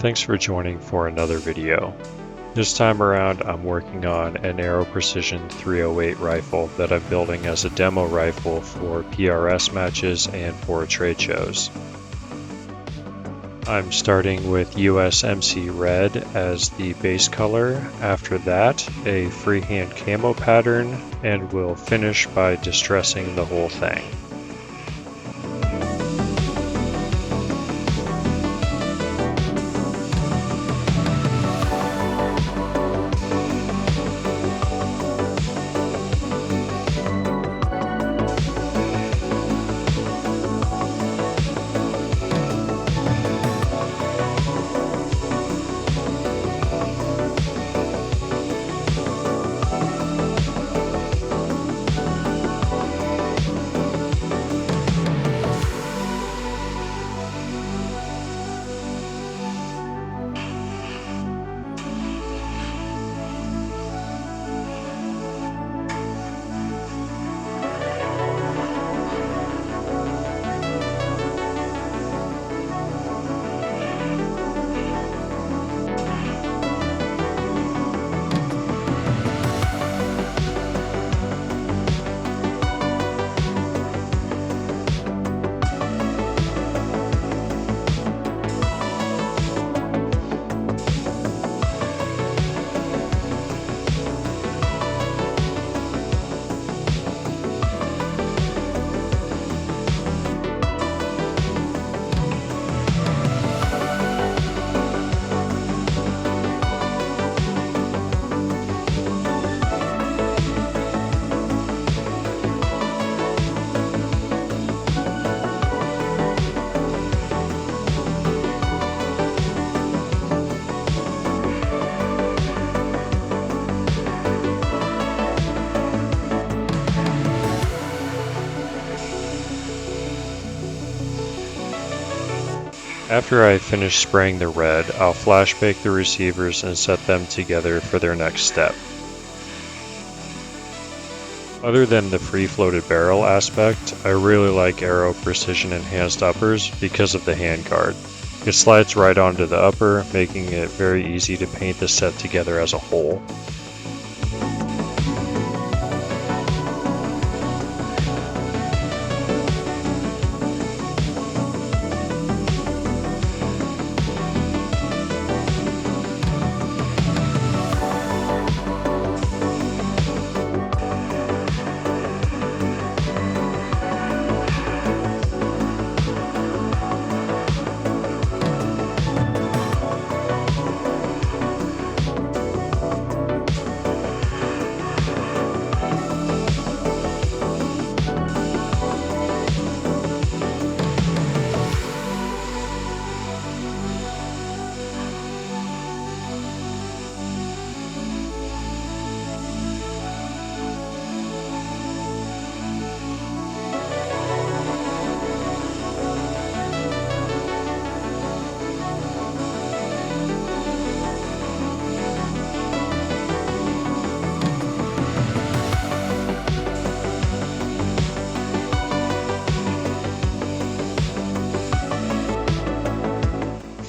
thanks for joining for another video. This time around I'm working on an Aero Precision 308 rifle that I'm building as a demo rifle for PRS matches and for trade shows. I'm starting with USMC Red as the base color, after that a freehand camo pattern, and we'll finish by distressing the whole thing. After I finish spraying the red, I'll flash bake the receivers and set them together for their next step. Other than the free-floated barrel aspect, I really like Aero Precision Enhanced Uppers because of the handguard. It slides right onto the upper, making it very easy to paint the set together as a whole.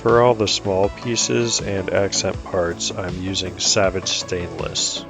For all the small pieces and accent parts, I'm using Savage Stainless.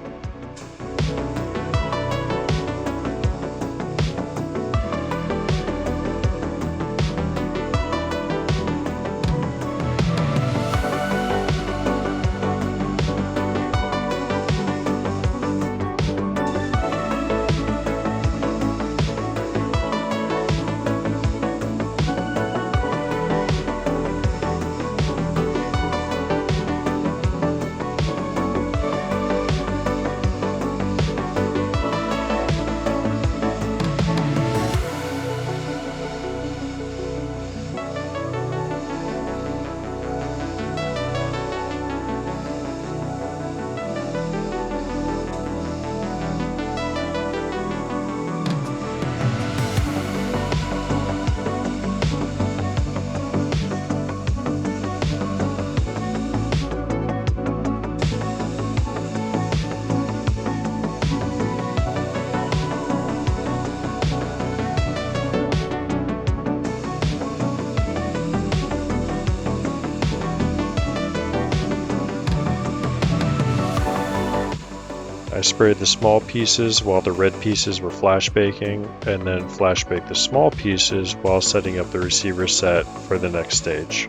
sprayed the small pieces while the red pieces were flash baking, and then flash baked the small pieces while setting up the receiver set for the next stage.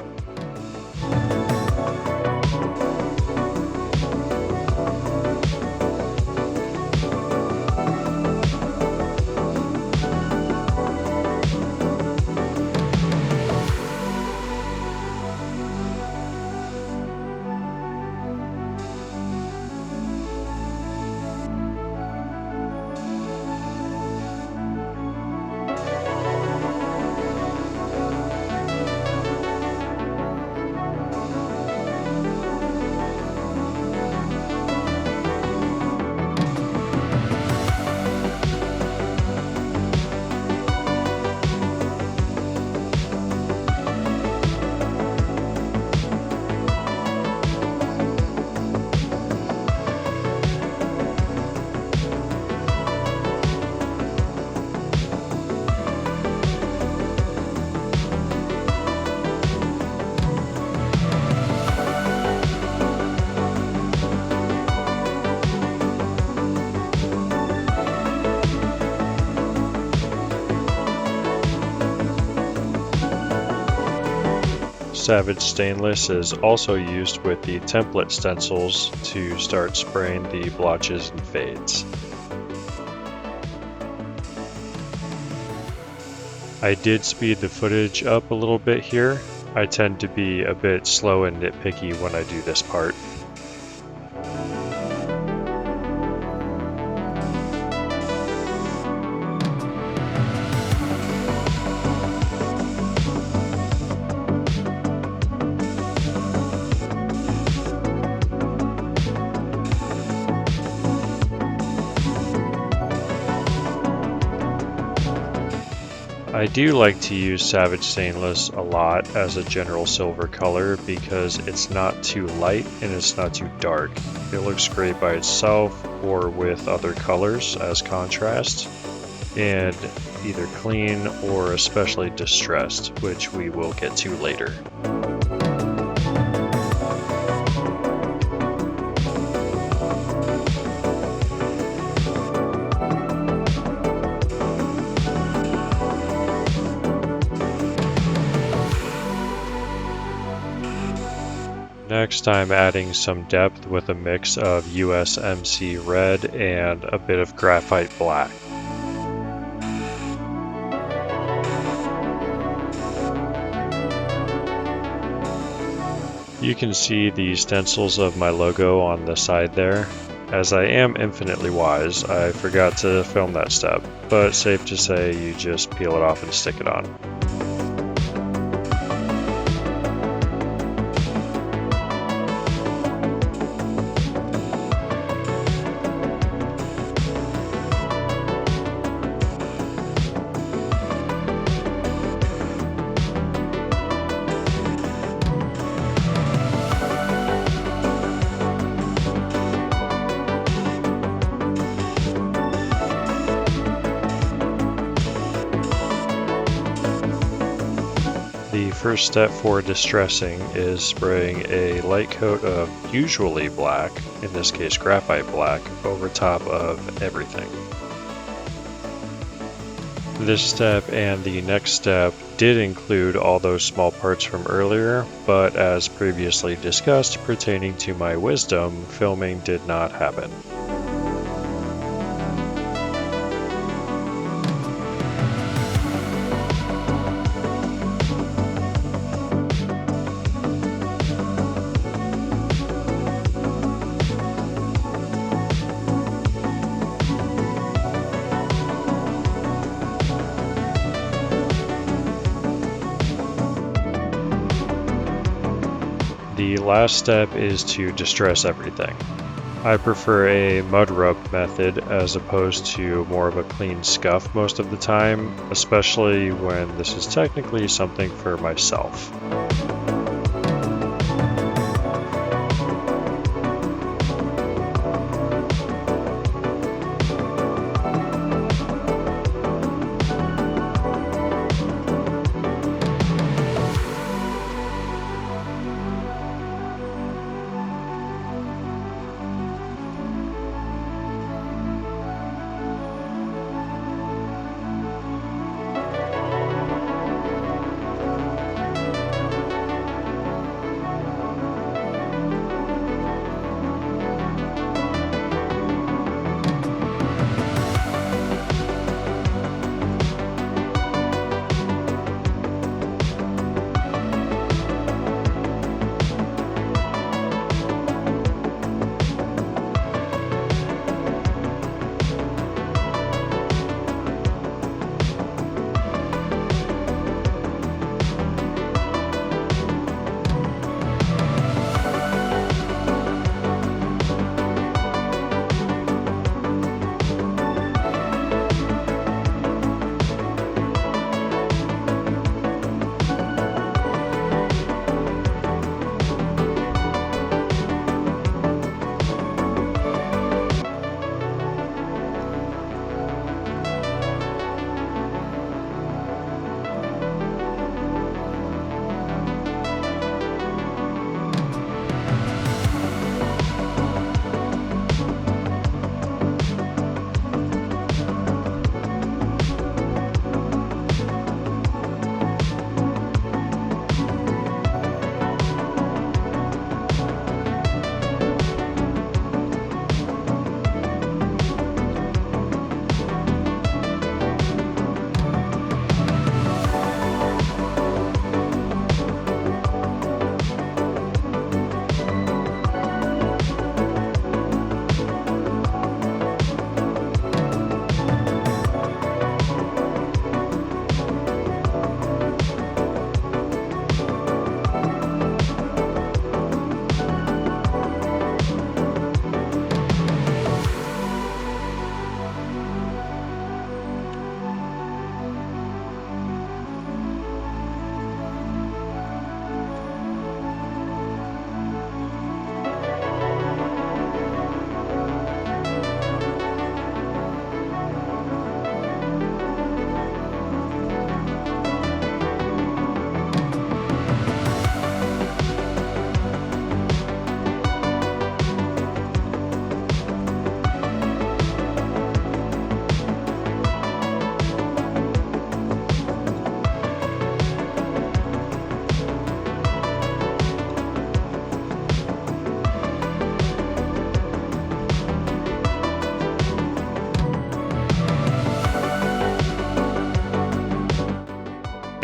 Savage Stainless is also used with the template stencils to start spraying the blotches and fades. I did speed the footage up a little bit here. I tend to be a bit slow and nitpicky when I do this part. I do like to use Savage Stainless a lot as a general silver color because it's not too light and it's not too dark. It looks great by itself or with other colors as contrast, and either clean or especially distressed, which we will get to later. Next, I'm adding some depth with a mix of USMC Red and a bit of Graphite Black. You can see the stencils of my logo on the side there. As I am infinitely wise, I forgot to film that step, but safe to say you just peel it off and stick it on. The first step for distressing is spraying a light coat of usually black, in this case graphite black, over top of everything. This step and the next step did include all those small parts from earlier, but as previously discussed pertaining to my wisdom, filming did not happen. The last step is to distress everything. I prefer a mud rub method as opposed to more of a clean scuff most of the time, especially when this is technically something for myself.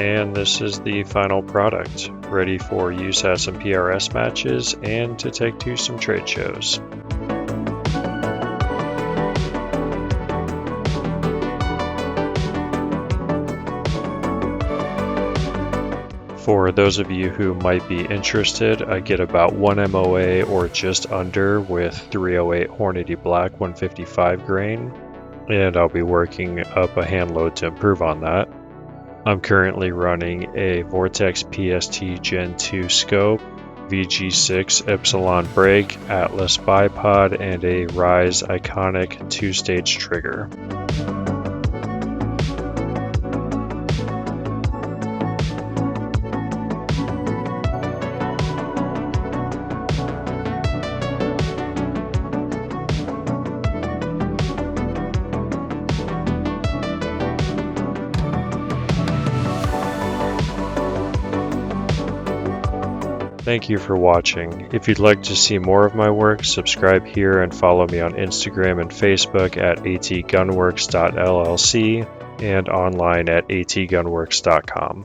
And this is the final product, ready for use at some PRS matches and to take to some trade shows. For those of you who might be interested, I get about 1 MOA or just under with 308 Hornady Black 155 grain, and I'll be working up a hand load to improve on that. I'm currently running a Vortex PST Gen 2 scope, VG6 Epsilon brake, Atlas bipod, and a Rise Iconic 2-stage trigger. Thank you for watching. If you'd like to see more of my work, subscribe here and follow me on Instagram and Facebook at atgunworks.llc and online at atgunworks.com.